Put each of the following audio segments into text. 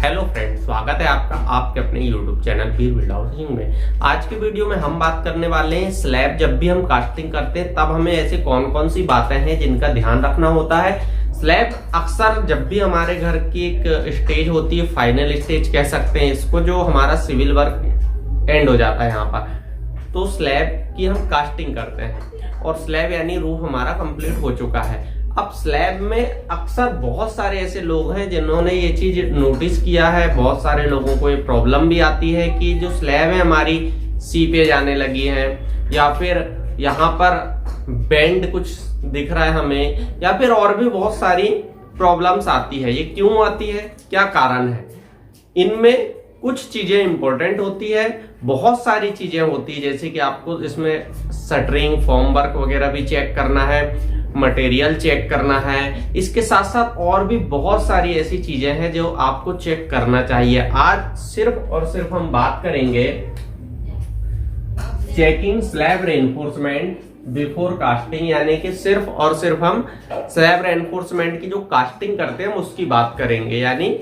Hello friends, स्वागत है आपका आपके अपने यूट्यूब चैनल वीर बिल्ड हाउसिंग में। आज की वीडियो में हम बात करने वाले हैं स्लैब जब भी हम कास्टिंग करते हैं तब हमें ऐसे कौन कौन सी बातें हैं जिनका ध्यान रखना होता है। स्लैब अक्सर जब भी हमारे घर की एक स्टेज होती है, फाइनल स्टेज कह सकते हैं इसको, जो हमारा सिविल वर्क एंड हो जाता है यहाँ पर, तो स्लैब की हम कास्टिंग करते हैं और स्लैब यानी रूफ हमारा कंप्लीट हो चुका है। अब स्लैब में अक्सर बहुत सारे ऐसे लोग हैं जिन्होंने ये चीज नोटिस किया है, बहुत सारे लोगों को ये प्रॉब्लम भी आती है कि जो स्लैब है हमारी सीपे जाने लगी है, या फिर यहाँ पर बेंड कुछ दिख रहा है हमें, या फिर और भी बहुत सारी प्रॉब्लम्स आती है। ये क्यों आती है, क्या कारण है? इनमें कुछ चीजें इंपॉर्टेंट होती है, बहुत सारी चीजें होती है, जैसे कि आपको इसमें शटरिंग, फॉर्म वर्क वगैरह भी चेक करना है, मटेरियल चेक करना है। इसके साथ साथ और भी बहुत सारी ऐसी चीजें हैं जो आपको चेक करना चाहिए। आज सिर्फ और सिर्फ हम बात करेंगे checking slab reinforcement before casting, यानी कि सिर्फ और सिर्फ हम स्लैब रेनफोर्समेंट की जो कास्टिंग करते हैं हम उसकी बात करेंगे, यानी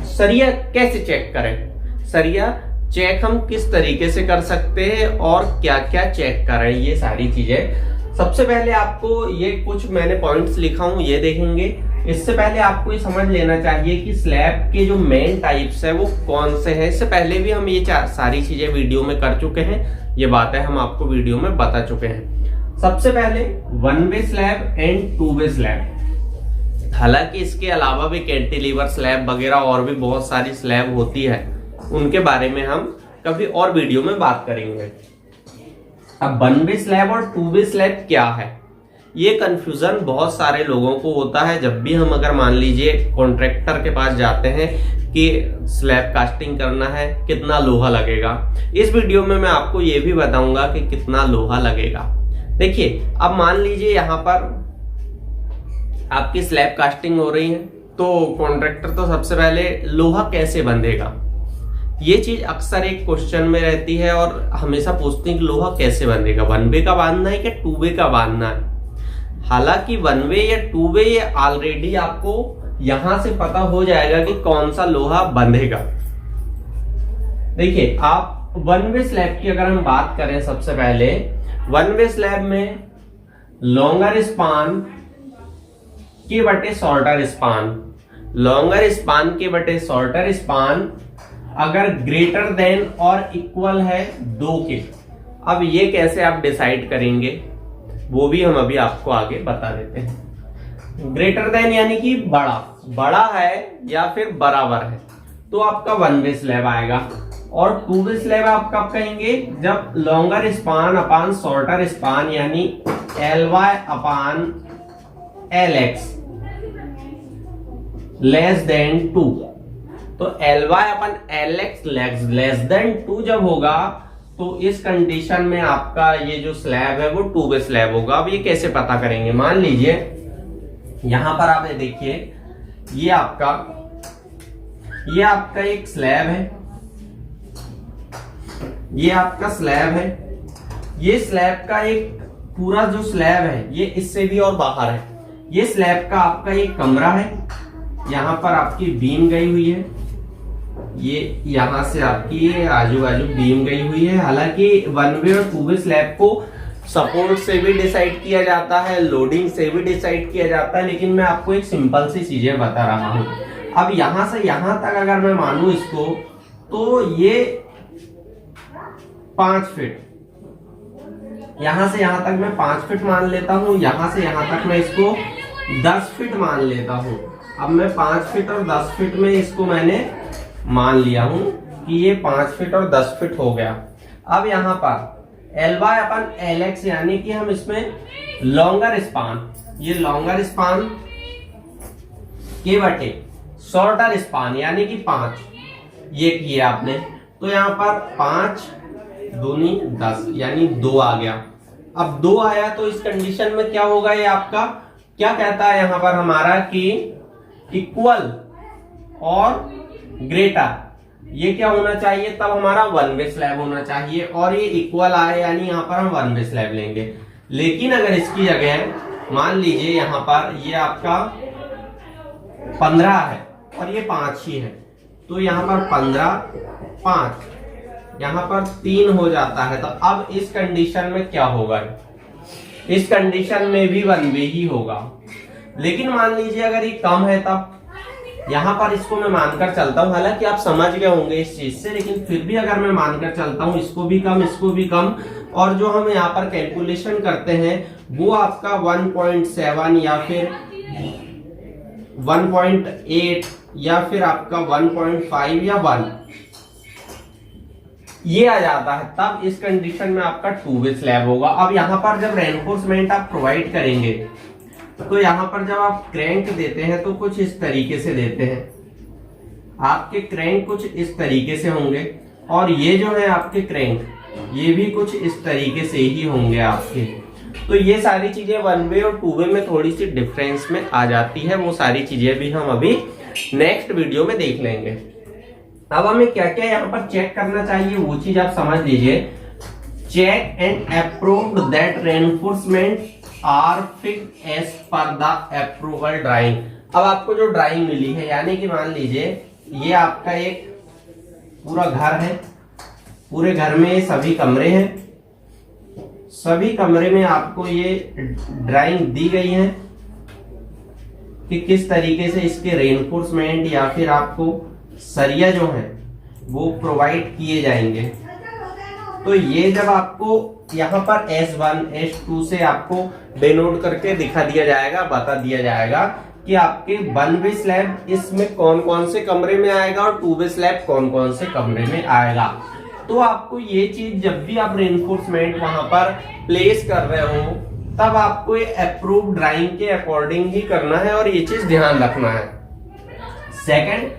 सरिया कैसे चेक करें, सरिया चेक हम किस तरीके से कर सकते हैं और क्या क्या चेक करें, ये सारी चीजें। सबसे पहले आपको ये कुछ मैंने पॉइंट्स लिखा हूं, ये देखेंगे। इससे पहले आपको ये समझ लेना चाहिए कि स्लैब के जो मेन टाइप्स है वो कौन से हैं। इससे पहले भी हम ये सारी चीजें वीडियो में कर चुके हैं, ये बातें हम आपको वीडियो में बता चुके हैं। सबसे पहले one way slab and two way slab. हालांकि इसके अलावा भी कैंटिलीवर स्लैब वगैरह और भी बहुत सारी स्लैब होती है, उनके बारे में हम कभी और वीडियो में बात करेंगे। अब वन वे स्लैब और टू वे स्लैब क्या है, ये कंफ्यूजन बहुत सारे लोगों को होता है। जब भी हम अगर मान लीजिए कॉन्ट्रैक्टर के पास जाते हैं कि स्लैब कास्टिंग करना है, कितना लोहा लगेगा, इस वीडियो में मैं आपको ये भी बताऊंगा कि कितना लोहा लगेगा। देखिए, अब मान लीजिए यहाँ पर आपकी स्लैब कास्टिंग हो रही है, तो कॉन्ट्रैक्टर तो सबसे पहले लोहा कैसे बंधेगा, ये चीज अक्सर एक क्वेश्चन में रहती है और हमेशा पूछते हैं कि लोहा कैसे बंधेगा, वन वे का बांधना है क्या टू वे का बांधना है। हालांकि वन वे या टू वे ये ऑलरेडी आपको यहां से पता हो जाएगा कि कौन सा लोहा बंधेगा। देखिए, आप वन वे स्लैब की अगर हम बात करें, सबसे पहले वन वे स्लैब में लॉन्गर स्पान के बटे शॉर्टर स्पान, लॉन्गर स्पान के बटे शॉर्टर स्पान अगर ग्रेटर देन और इक्वल है 2 के। अब ये कैसे आप डिसाइड करेंगे वो भी हम अभी आपको आगे बता देते हैं। ग्रेटर देन यानी कि बड़ा है या फिर बराबर है, तो आपका वन वे स्लैब आएगा। और टू वे स्लैब आप कब कहेंगे, जब लॉन्गर स्पान अपान शॉर्टर स्पान यानी LY अपान LX लेस देन 2, तो LY अपन LX लेस देन 2 जब होगा तो इस कंडीशन में आपका ये जो स्लैब है वो टू वे स्लैब होगा। अब ये कैसे पता करेंगे, मान लीजिए यहां पर आप देखिए, ये आपका एक स्लैब है, ये आपका स्लैब है, ये स्लैब का एक पूरा जो स्लैब है ये इससे भी और बाहर है। ये स्लैब का आपका एक कमरा है, यहां पर आपकी बीम गई हुई है, ये यहां से आपकी आजू बाजू बीम गई हुई है। हालांकि वन वे और टू वे स्लैब को सपोर्ट से भी डिसाइड किया जाता है, लोडिंग से भी डिसाइड किया जाता है, लेकिन मैं आपको एक सिंपल सी चीजें बता रहा हूं। अब यहां से यहां तक अगर मैं मानूं इसको, तो ये 5 फीट, यहां से यहां तक मैं 5 फीट मान लेता हूं, यहां से यहां तक मैं इसको 10 फीट मान लेता हूं। अब मैं 5 फीट और 10 फीट में इसको मैंने मान लिया हूं कि ये 5 फीट और 10 फीट हो गया। अब यहां पर LY अपन LX यानी कि हम इसमें लॉन्गर स्पान, ये लॉन्गर स्पान के बटे शॉर्टर स्पान यानी कि 5, ये किया आपने, तो यहां पर 5 दूनी 10 यानी 2 आ गया। अब 2 आया तो इस कंडीशन में क्या होगा, ये आपका क्या कहता है यहां पर हमारा कि इक्वल और ग्रेटर, ये क्या होना चाहिए, तब हमारा वन वे स्लैब होना चाहिए। और ये इक्वल आए यानी यहाँ पर हम वन वे स्लैब लेंगे। लेकिन अगर इसकी जगह मान लीजिए यहाँ पर ये आपका 15 है और ये 5 ही है, तो यहाँ पर 15, 5, यहाँ पर 3 हो जाता है। तो अब इस कंडीशन में क्या होगा, इस कंडीशन में भी 1 वे ही होगा। लेकिन मान लीजिए अगर ये कम है तब यहाँ पर इसको मैं मानकर चलता हूँ, हालांकि आप समझ गए होंगे इस चीज से, लेकिन फिर भी अगर मैं मानकर चलता हूँ इसको भी कम, इसको भी कम, और जो हम यहाँ पर कैलकुलेशन करते हैं वो आपका 1.7 या फिर 1.8 या फिर आपका 1.5 या 1 ये आ जाता है, तब इस कंडीशन में आपका 2 वे स्लैब होगा। अब यहाँ पर जब रेनफोर्समेंट आप प्रोवाइड करेंगे तो यहाँ पर जब आप क्रैंक देते हैं तो कुछ इस तरीके से देते हैं, आपके क्रैंक कुछ इस तरीके से होंगे, और ये जो है आपके क्रैंक ये भी कुछ इस तरीके से ही होंगे आपके। तो ये सारी चीजें 1 वे और 2 वे में थोड़ी सी डिफरेंस में आ जाती है, वो सारी चीजें भी हम अभी नेक्स्ट वीडियो में देख लेंगे। अब हमें क्या क्या यहाँ पर चेक करना चाहिए वो चीज आप समझ लीजिए। Check and approved that reinforcement are fixed as per the approval drawing. अब आपको जो ड्राइंग मिली है, यानी कि मान लीजिए ये आपका एक पूरा घर है, पूरे घर में सभी कमरे हैं, सभी कमरे में आपको ये ड्राइंग दी गई है कि किस तरीके से इसके रेनफोर्समेंट या फिर आपको सरिया जो है वो प्रोवाइड किए जाएंगे। तो ये जब आपको यहाँ पर S1, S2 से आपको डिनोट करके दिखा दिया जाएगा, बता दिया जाएगा कि आपके 1 वे स्लैब इसमें कौन कौन से कमरे में आएगा और 2 वे स्लैब कौन कौन से कमरे में आएगा। तो आपको ये चीज जब भी आप रेनफोर्समेंट वहां पर प्लेस कर रहे हो तब आपको ये अप्रूव ड्राइंग के अकॉर्डिंग ही करना है और ये चीज ध्यान रखना है। Second,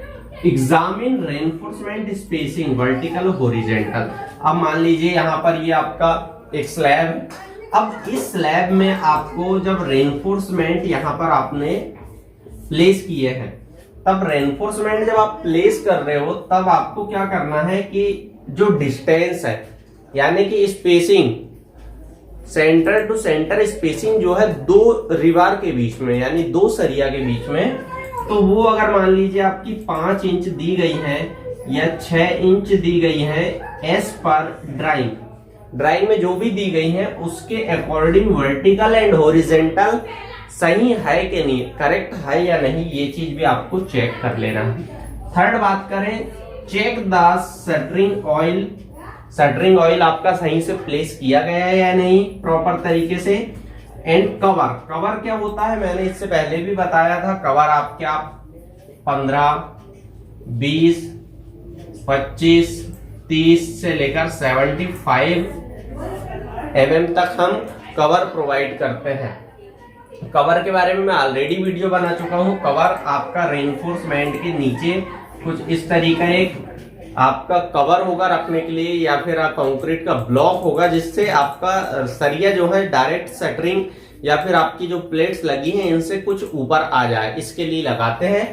examine reinforcement spacing vertical horizontal. अब मान लीजिए यहाँ पर ये आपका एक स्लैब है, अब इस स्लैब में आपको जब रेनफोर्समेंट यहाँ पर आपने प्लेस किए हैं, तब रेनफोर्समेंट जब आप प्लेस कर रहे हो तब आपको क्या करना है कि जो डिस्टेंस है यानी कि spacing, centre to centre spacing जो है 2 रिवार के बीच में यानी 2 सरिया के बीच में, तो वो अगर मान लीजिए आपकी 5 इंच दी गई है या 6 इंच दी गई है एस पर ड्राइंग में जो भी दी गई है उसके अकॉर्डिंग वर्टिकल एंड हॉरिजॉन्टल सही है कि नहीं, करेक्ट है या नहीं, ये चीज भी आपको चेक कर लेना है। थर्ड बात करें, चेक द शटरिंग ऑयल आपका सही से प्लेस किया गया है या नहीं प्रॉपर तरीके से। एंड कवर क्या होता है, मैंने इससे पहले भी बताया था, कवर आपके 15, 20, 25, 30 से लेकर 75 mm तक हम कवर प्रोवाइड करते हैं। कवर के बारे में मैं ऑलरेडी वीडियो बना चुका हूं। कवर आपका रेनफोर्समेंट के नीचे कुछ इस तरीका एक आपका कवर होगा रखने के लिए या फिर कंक्रीट का ब्लॉक होगा जिससे आपका सरिया जो है डायरेक्ट शटरिंग या फिर आपकी जो प्लेट्स लगी हैं इनसे कुछ ऊपर आ जाए, इसके लिए लगाते हैं।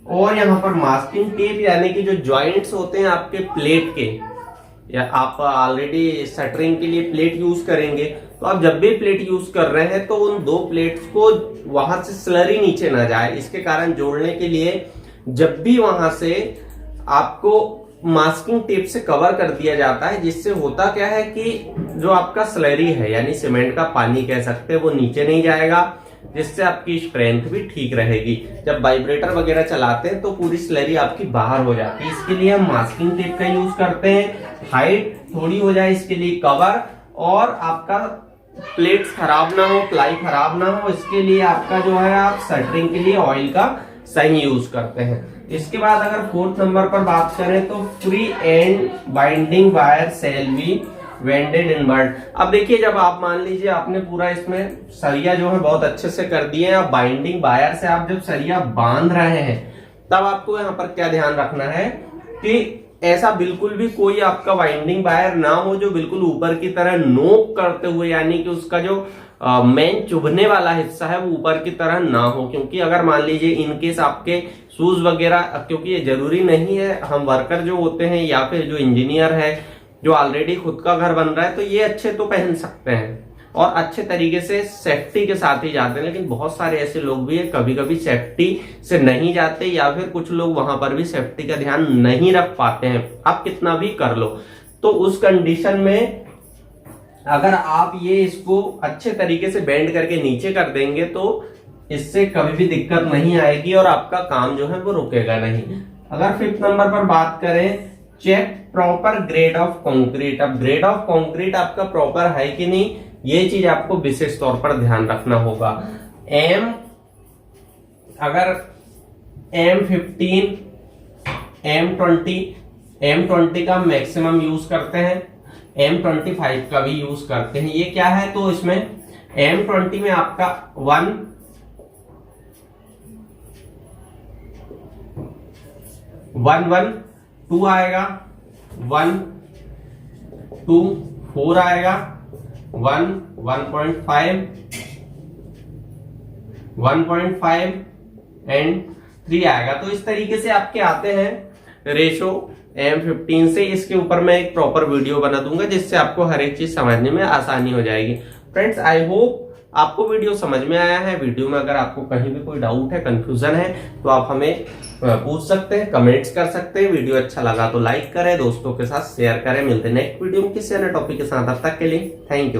और यहाँ पर मास्किंग टेप यानी कि जो जॉइंट्स होते हैं आपके प्लेट के, या आप ऑलरेडी शटरिंग के लिए प्लेट यूज करेंगे, तो आप जब भी प्लेट यूज कर रहे हैं तो उन 2 प्लेट्स को वहां से स्लरी नीचे ना जाए, इसके कारण जोड़ने के लिए जब भी वहां से आपको मास्किंग टेप से कवर कर दिया जाता है, जिससे होता क्या है कि जो आपका स्लरी है यानी सीमेंट का पानी कह सकते हैं वो नीचे नहीं जाएगा, जिससे आपकी स्ट्रेंथ भी ठीक रहेगी। जब वाइब्रेटर वगैरह चलाते हैं तो पूरी स्लरी आपकी बाहर हो जाती है, इसके लिए हम मास्किंग टेप का यूज करते हैं। हाइट थोड़ी हो जाए इसके लिए कवर, और आपका प्लेट्स खराब ना हो, प्लाई खराब ना हो, इसके लिए आपका जो है आप शटरिंग के लिए ऑयल का सही यूज करते हैं। इसके बाद अगर 4th नंबर पर बात करें तो free and binding wire shall be bended inward. अब देखिए जब आप मान लीजिए आपने पूरा इसमें सरिया जो है बहुत अच्छे से कर दिए हैं, अब बाइंडिंग वायर से आप जब सरिया बांध रहे हैं तब आपको यहाँ पर क्या ध्यान रखना है कि ऐसा बिल्कुल भी कोई आपका वाइंडिंग वायर ना हो जो बिल्कुल ऊपर की तरह नोक करते हुए यानी कि उसका जो मेन चुभने वाला हिस्सा है वो ऊपर की तरह ना हो, क्योंकि अगर मान लीजिए इनकेस आपके शूज वगैरह, क्योंकि ये जरूरी नहीं है, हम वर्कर जो होते हैं या फिर जो इंजीनियर है जो ऑलरेडी खुद का घर बन रहा है तो ये अच्छे तो पहन सकते हैं, और अच्छे तरीके से सेफ्टी के साथ ही जाते हैं। लेकिन बहुत सारे ऐसे लोग भी हैं कभी कभी सेफ्टी से नहीं जाते, या फिर कुछ लोग वहां पर भी सेफ्टी का ध्यान नहीं रख पाते हैं, आप कितना भी कर लो। तो उस कंडीशन में अगर आप ये इसको अच्छे तरीके से बेंड करके नीचे कर देंगे तो इससे कभी भी दिक्कत नहीं आएगी और आपका काम जो है वो रुकेगा नहीं। अगर 5th नंबर पर बात करें, check proper grade of concrete. अब ग्रेड ऑफ कंक्रीट आपका प्रॉपर है कि नहीं, ये चीज आपको विशेष तौर पर ध्यान रखना होगा। अगर M15, M20 का मैक्सिमम यूज करते हैं, M25 का भी यूज करते हैं। ये क्या है, तो इसमें M20 में आपका 1-1-2 आएगा, 1-2-4 आएगा, 1-1.5, 1.5 एंड 3 आएगा। तो इस तरीके से आपके आते हैं रेशो M15 से। इसके ऊपर मैं एक प्रॉपर वीडियो बना दूंगा जिससे आपको हर एक चीज समझने में आसानी हो जाएगी। फ्रेंड्स, आई होप आपको वीडियो समझ में आया है। वीडियो में अगर आपको कहीं भी कोई डाउट है, कंफ्यूजन है, तो आप हमें पूछ सकते हैं, कमेंट्स कर सकते हैं। वीडियो अच्छा लगा तो लाइक करें, दोस्तों के साथ शेयर करें। मिलते हैं नेक्स्ट वीडियो में किसी अन्य टॉपिक के साथ। तब तक के लिए थैंक यू।